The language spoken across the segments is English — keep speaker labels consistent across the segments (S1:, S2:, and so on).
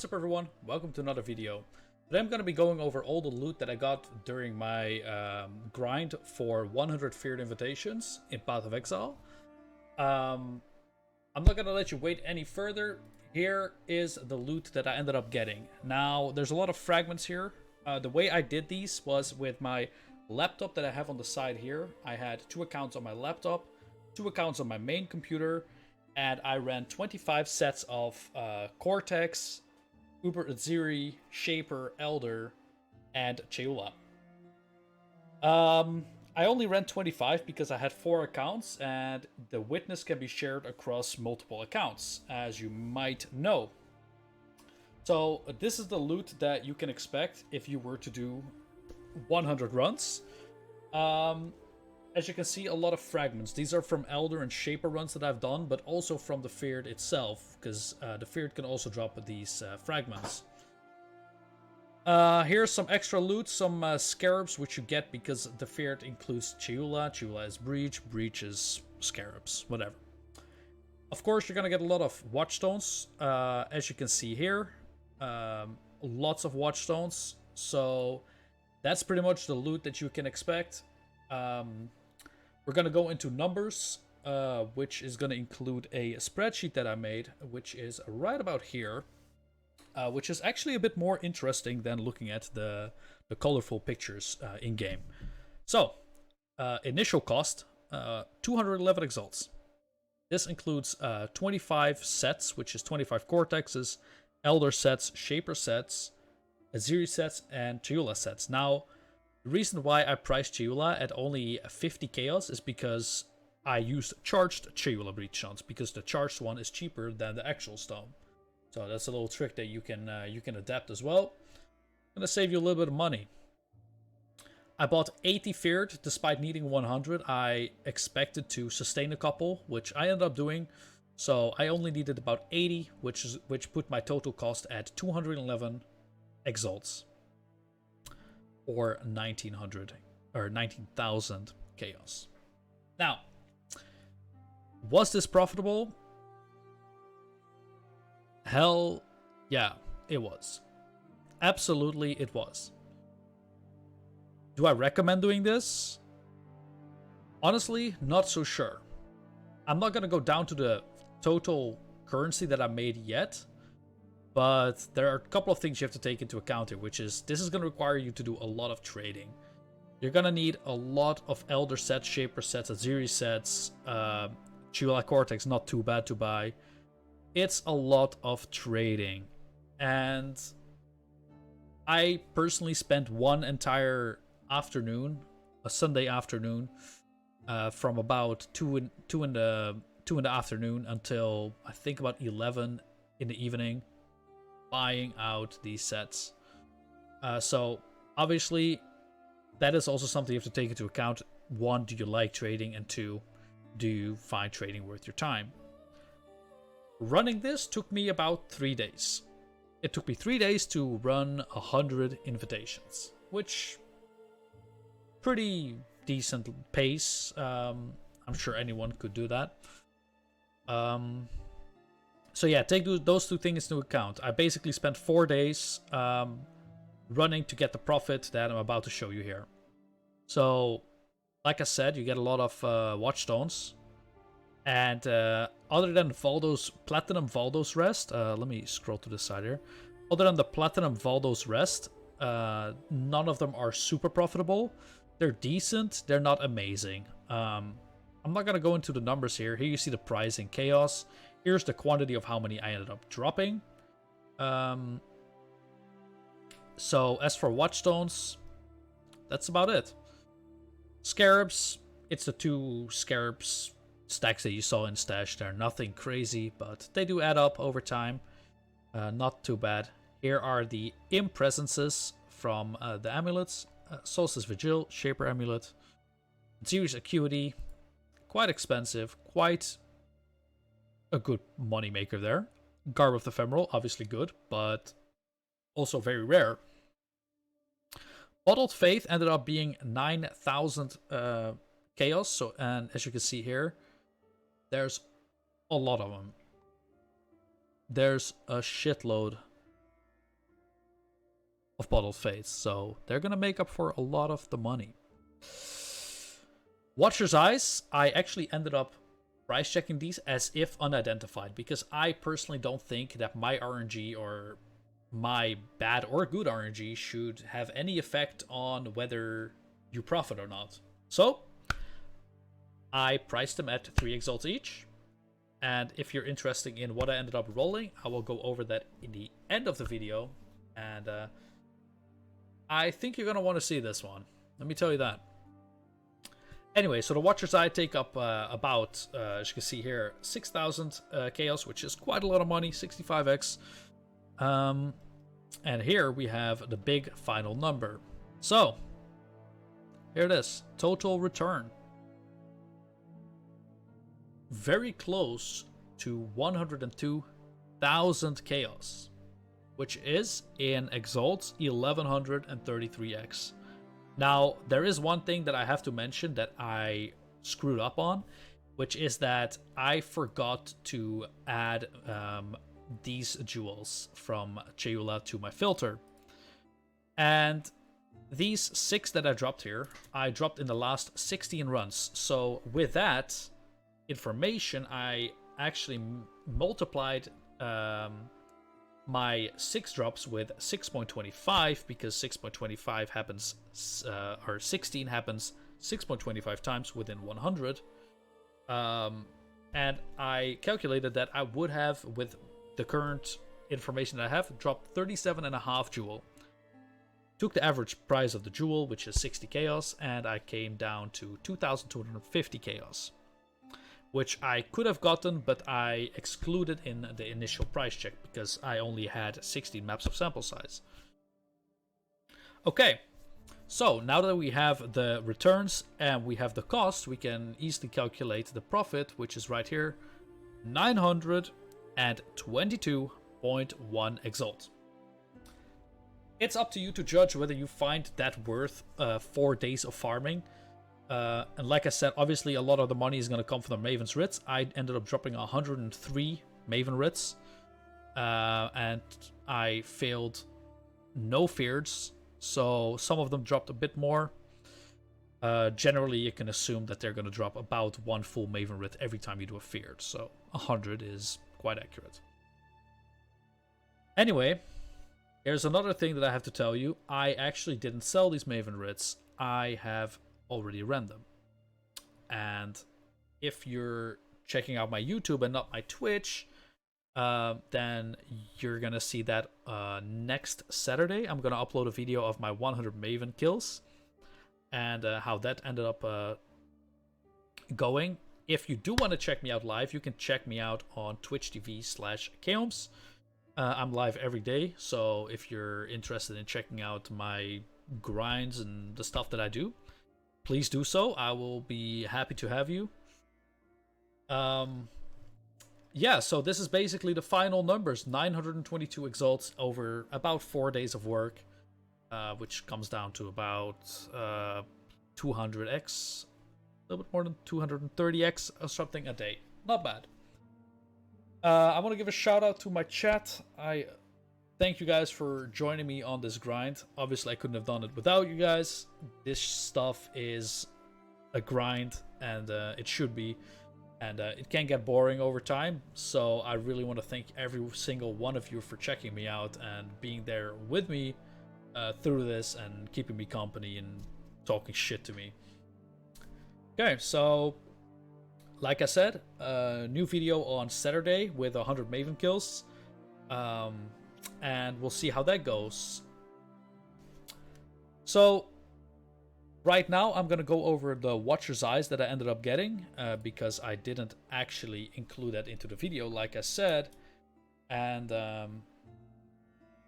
S1: What's up everyone, welcome to another video. Today I'm going to be going over all the loot that I got during my grind for 100 Feared Invitations in Path of Exile. I'm not going to let you wait any further. Here is the loot that I ended up getting. Now, there's a lot of fragments here. The way I did these was with my laptop that I have on the side here. I had 2 accounts on my laptop, 2 accounts on my main computer, and I ran 25 sets of Cortex, Uber Aziri, Shaper, Elder, and Cheula. I only ran 25 because I had 4 accounts, and the witness can be shared across multiple accounts, as you might know. So this is the loot that you can expect if you were to do 100 runs. As you can see, a lot of fragments. These are from Elder and Shaper runs that I've done, but also from the Feared itself, because the Feared can also drop these fragments. Here's some extra loot, some scarabs, which you get because the Feared includes Cheula. Cheula is Breach, Breach is scarabs, whatever. Of course, you're gonna get a lot of watchstones, as you can see here. Lots of watchstones, so that's pretty much the loot that you can expect. We're going to go into numbers, which is going to include a spreadsheet that I made, which is right about here, which is actually a bit more interesting than looking at the colorful pictures in-game. So, initial cost, 211 exalts. This includes 25 sets, which is 25 Cortexes, Elder sets, Shaper sets, Aziri sets, and Cheula sets. Now, the reason why I priced Cheula at only 50 chaos is because I used charged Cheula breach shots, because the charged one is cheaper than the actual stone. So that's a little trick that you can adapt as well. Gonna save you a little bit of money. I bought 80 Feared despite needing 100. I expected to sustain a couple, which I ended up doing. So I only needed about 80, which put my total cost at 211 exalts. Or 1900 or 19,000 chaos. Now, was this profitable? Hell yeah, it was. Absolutely, it was. Do I recommend doing this? Honestly, not so sure. I'm not gonna go down to the total currency that I made yet. But there are a couple of things you have to take into account here, which is this is going to require you to do a lot of trading. You're going to need a lot of Elder sets, Shaper sets, Aziri sets, Cheula Cortex, not too bad to buy. It's a lot of trading. And I personally spent one entire afternoon, a Sunday afternoon, from about 2 in the afternoon until I think about 11 in the evening, buying out these sets. So obviously that is also something you have to take into account. 1, do you like trading? And 2, do you find trading worth your time? Running this took me about 3 days. It took me 3 days to run 100 invitations, which pretty decent pace. I'm sure anyone could do that. So yeah, take those 2 things into account. I basically spent 4 days running to get the profit that I'm about to show you here. So, like I said, you get a lot of watchstones. And other than Valdo's Platinum Valdo's Rest, let me scroll to the side here. Other than the Platinum Valdo's Rest, none of them are super profitable. They're decent, they're not amazing. I'm not going to go into the numbers here. Here you see the price in Chaos. Here's the quantity of how many I ended up dropping. So as for watchstones, that's about it. Scarabs, it's the 2 scarabs stacks that you saw in stash. They're nothing crazy, but they do add up over time. Not too bad. Here are the impresences from the amulets. Solstice Vigil, Shaper Amulet, Series Acuity, quite expensive, quite a good moneymaker there. Garb of the Ephemeral, obviously good, but also very rare. Bottled Faith ended up being 9,000 chaos. So, and as you can see here, there's a lot of them. There's a shitload of Bottled Fates, so they're gonna make up for a lot of the money. Watcher's Eyes, I actually ended up price checking these as if unidentified, because I personally don't think that my RNG or my bad or good RNG should have any effect on whether you profit or not. So I priced them at 3 exalts each, and if you're interested in what I ended up rolling, I will go over that in the end of the video, and I think you're gonna want to see this one, let me tell you that. Anyway, so the Watcher's Eye take up about, as you can see here, 6,000 chaos, which is quite a lot of money, 65x. And here we have the big final number. So, here it is, total return. Very close to 102,000 chaos, which is, in exalts, 1133x. Now, there is one thing that I have to mention that I screwed up on, which is that I forgot to add these jewels from Cheula to my filter. And these 6 that I dropped here, I dropped in the last 16 runs. So with that information, I actually multiplied my 6 drops with 6.25, because 6.25 happens, or 16 happens 6.25 times within 100. And I calculated that I would have, with the current information that I have, dropped 37.5 jewel. Took the average price of the jewel, which is 60 chaos, and I came down to 2,250 chaos. Which I could have gotten, but I excluded in the initial price check because I only had 16 maps of sample size. Okay, so now that we have the returns and we have the cost, we can easily calculate the profit, which is right here, 922.1 exalt. It's up to you to judge whether you find that worth 4 days of farming. And like I said, obviously a lot of the money is going to come from the Maven's Writs. I ended up dropping 103 Maven Writs. And I failed no fears. So some of them dropped a bit more. Generally, you can assume that they're going to drop about 1 full Maven Writ every time you do a feared. So 100 is quite accurate. Anyway, here's another thing that I have to tell you. I actually didn't sell these Maven Writs. I have already ran them. And if you're checking out my YouTube and not my Twitch, then you're gonna see that next Saturday I'm gonna upload a video of my 100 Maven kills and how that ended up going. If you do want to check me out live, you can check me out on Twitch TV/Kaoms. I'm live every day, so if you're interested in checking out my grinds and the stuff that I do, please do so. I will be happy to have you. Yeah, so this is basically the final numbers. 922 exalts over about 4 days of work, which comes down to about 200x, a little bit more than 230x or something a day. Not bad. I want to give a shout out to my chat. I thank you guys for joining me on this grind. Obviously, I couldn't have done it without you guys. This stuff is a grind, and it should be. And it can get boring over time. So I really want to thank every single one of you for checking me out and being there with me through this and keeping me company and talking shit to me. Okay, so like I said, new video on Saturday with 100 Maven kills. And we'll see how that goes. So right now I'm gonna go over the Watcher's Eyes that I ended up getting, because I didn't actually include that into the video, like I said, and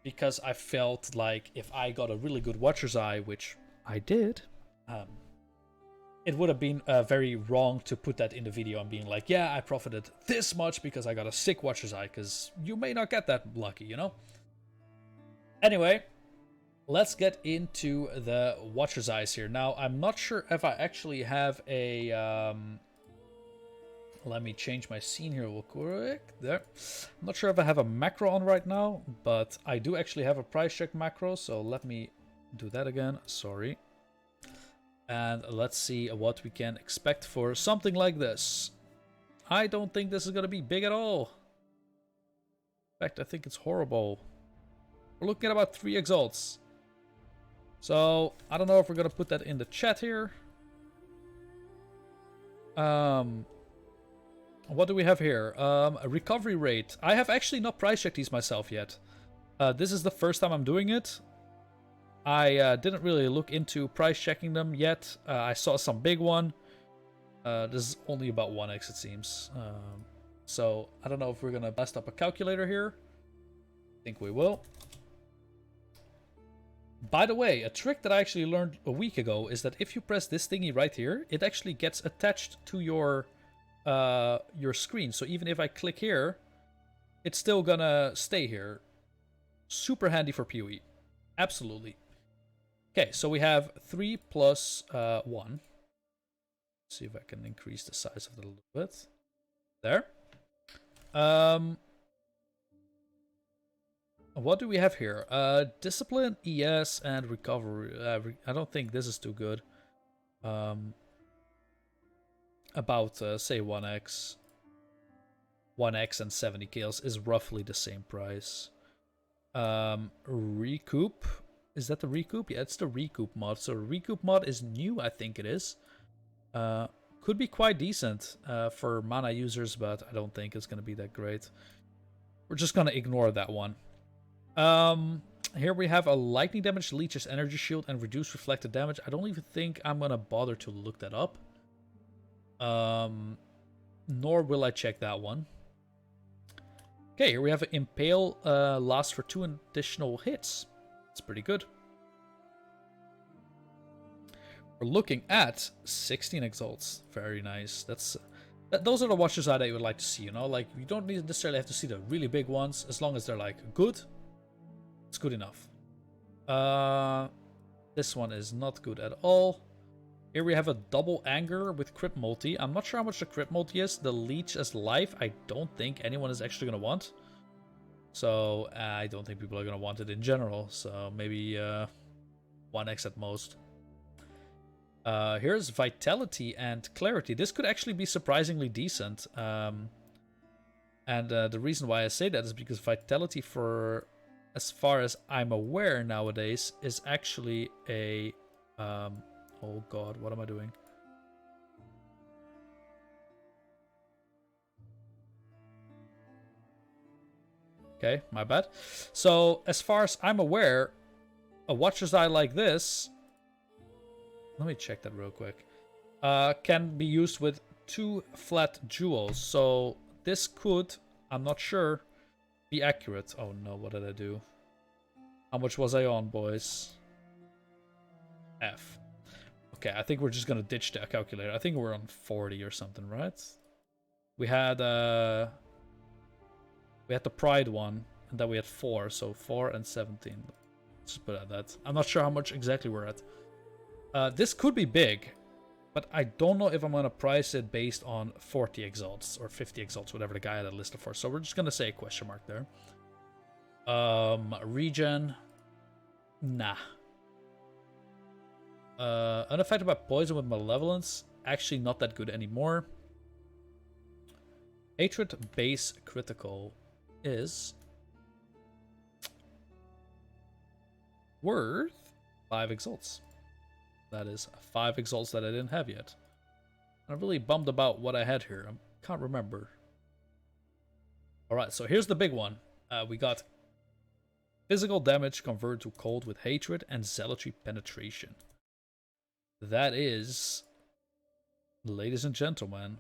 S1: because I felt like if I got a really good Watcher's Eye, which I did, it would have been very wrong to put that in the video and being like, yeah, I profited this much because I got a sick Watcher's Eye, because you may not get that lucky, you know? Anyway, let's get into the Watcher's Eyes here. Now, I'm not sure if I actually have a Let me change my scene here real quick. There. I'm not sure if I have a macro on right now, but I do actually have a price check macro, so let me do that again. Sorry. And let's see what we can expect for something like this. I don't think this is going to be big at all. In fact, I think it's horrible. We're looking at about 3 exalts. So, I don't know if we're going to put that in the chat here. What do we have here? A recovery rate. I have actually not price checked these myself yet. This is the first time I'm doing it. I didn't really look into price checking them yet. I saw some big one. This is only about 1x it seems. So I don't know if we're gonna blast up a calculator here. I think we will. By the way, a trick that I actually learned a week ago is that if you press this thingy right here, it actually gets attached to your screen. So even if I click here, it's still gonna stay here. Super handy for PoE. Absolutely. Okay, so we have 3 plus 1. See if I can increase the size of it a little bit. There. What do we have here? Discipline, ES, and recovery. I don't think this is too good. About, say, 1x. 1x and 70 kills is roughly the same price. Recoup. Is that the recoup? Yeah, it's the recoup mod. So recoup mod is new, I think it is. Could be quite decent for mana users, but I don't think it's going to be that great. We're just going to ignore that one. Here we have a lightning damage leeches energy shield and reduce reflected damage. I don't even think I'm going to bother to look that up. Nor will I check that one. Okay, here we have an impale lasts for 2 additional hits. It's pretty good. We're looking at 16 exalts. Very nice. Those are the watches that I would like to see, you know? Like, you don't necessarily have to see the really big ones. As long as they're, like, good, it's good enough. This one is not good at all. Here we have a double anger with crit multi. I'm not sure how much the crit multi is. The leech as life, I don't think anyone is actually going to want. So, I don't think people are going to want it in general. So, maybe 1x at most. Here's Vitality and Clarity. This could actually be surprisingly decent. And the reason why I say that is because Vitality, for as far as I'm aware nowadays, is actually a... oh god, what am I doing? Okay, my bad. So, as far as I'm aware, a watcher's eye like this... Let me check that real quick. Can be used with 2 flat jewels. So, this could, I'm not sure, be accurate. Oh no, what did I do? How much was I on, boys? F. Okay, I think we're just gonna ditch the calculator. I think we're on 40 or something, right? We had the Pride one, and then we had 4, so 4 and 17. Let's just put it at that. I'm not sure how much exactly we're at. This could be big, but I don't know if I'm gonna price it based on 40 exalts or 50 exalts, whatever the guy had it listed for. So we're just gonna say a question mark there. Regen, nah. Unaffected by poison with malevolence, actually not that good anymore. Hatred base critical is worth 5 exalts. That is 5 exalts that I didn't have yet. I'm really bummed about what I had here. I can't remember. Alright, so here's the big one. We got physical damage converted to cold with hatred and zealotry penetration. That is, ladies and gentlemen,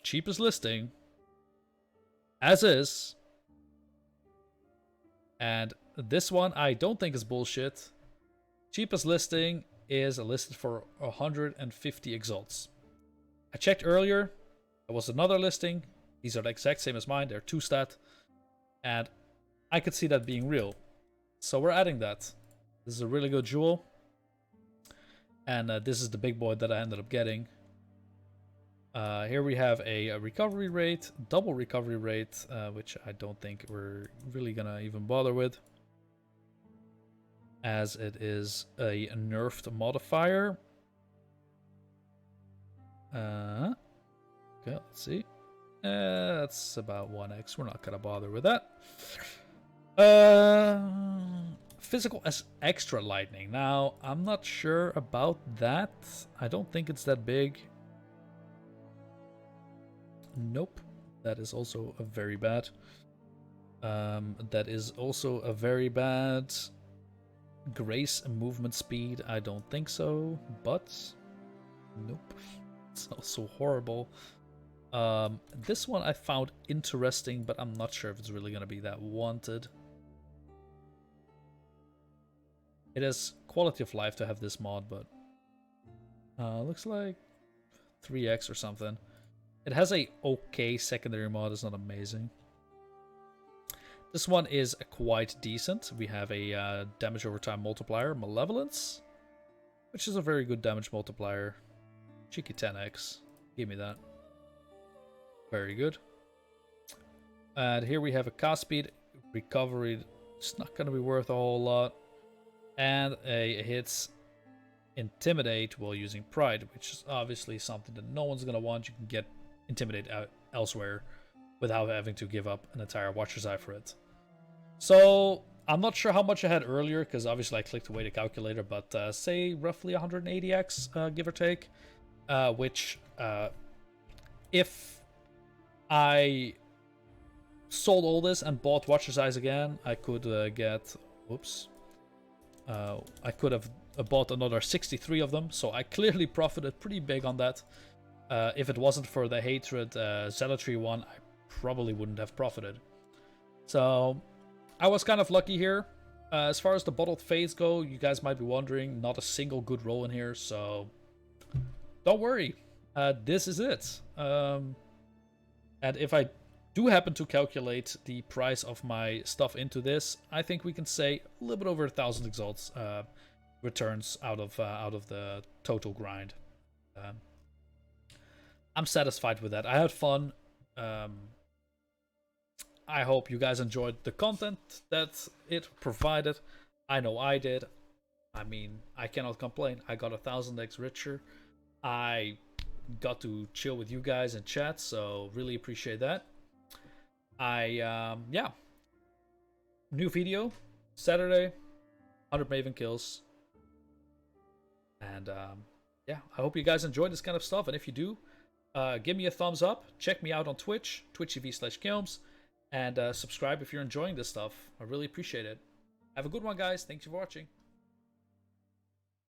S1: cheapest listing, as is. And this one I don't think is bullshit. Cheapest listing is listed for 150 exalts. I checked earlier. There was another listing. These are the exact same as mine. They're 2 stat. And I could see that being real. So we're adding that. This is a really good jewel. And this is the big boy that I ended up getting. Here we have a recovery rate, double recovery rate, which I don't think we're really gonna even bother with, as it is a nerfed modifier. Okay, let's see. That's about 1x. We're not gonna bother with that. Physical as extra lightning. Now, I'm not sure about that. I don't think it's that big. Nope. That is also a very bad. That is also a very bad. Grace and movement speed. I don't think so. But nope. It's also horrible. This one I found interesting, but I'm not sure if it's really gonna be that wanted. It is quality of life to have this mod, but looks like 3x or something. It has a okay secondary mod, it's not amazing. This one is quite decent. We have a damage over time multiplier, Malevolence, which is a very good damage multiplier. Cheeky 10x, give me that. Very good. And here we have a cast speed, recovery, it's not going to be worth a whole lot. And a hits intimidate while using pride, which is obviously something that no one's going to want. You can get intimidate out elsewhere without having to give up an entire Watcher's Eye for it. So I'm not sure how much I had earlier, because obviously I clicked away the calculator, but say roughly 180x, give or take, which if I sold all this and bought Watcher's Eyes again, I could get, whoops, I could have bought another 63 of them, so I clearly profited pretty big on that. If it wasn't for the hatred zealotry one, I probably wouldn't have profited. So I was kind of lucky here. As far as the bottled fates go, you guys might be wondering, not a single good roll in here, so don't worry. This is it. And if I do happen to calculate the price of my stuff into this, I think we can say a little bit over 1,000 exalts returns out of the total grind. I'm satisfied with that. I had fun. I hope you guys enjoyed the content that it provided. I know I did. I mean, I cannot complain. I got 1,000x richer. I got to chill with you guys and chat, so really appreciate that. Yeah. New video, Saturday, 100 Maven kills. And yeah, I hope you guys enjoyed this kind of stuff. And if you do, give me a thumbs up. Check me out on Twitch, twitch.tv/Kilms. And subscribe if you're enjoying this stuff. I really appreciate it. Have a good one, guys. Thanks for watching.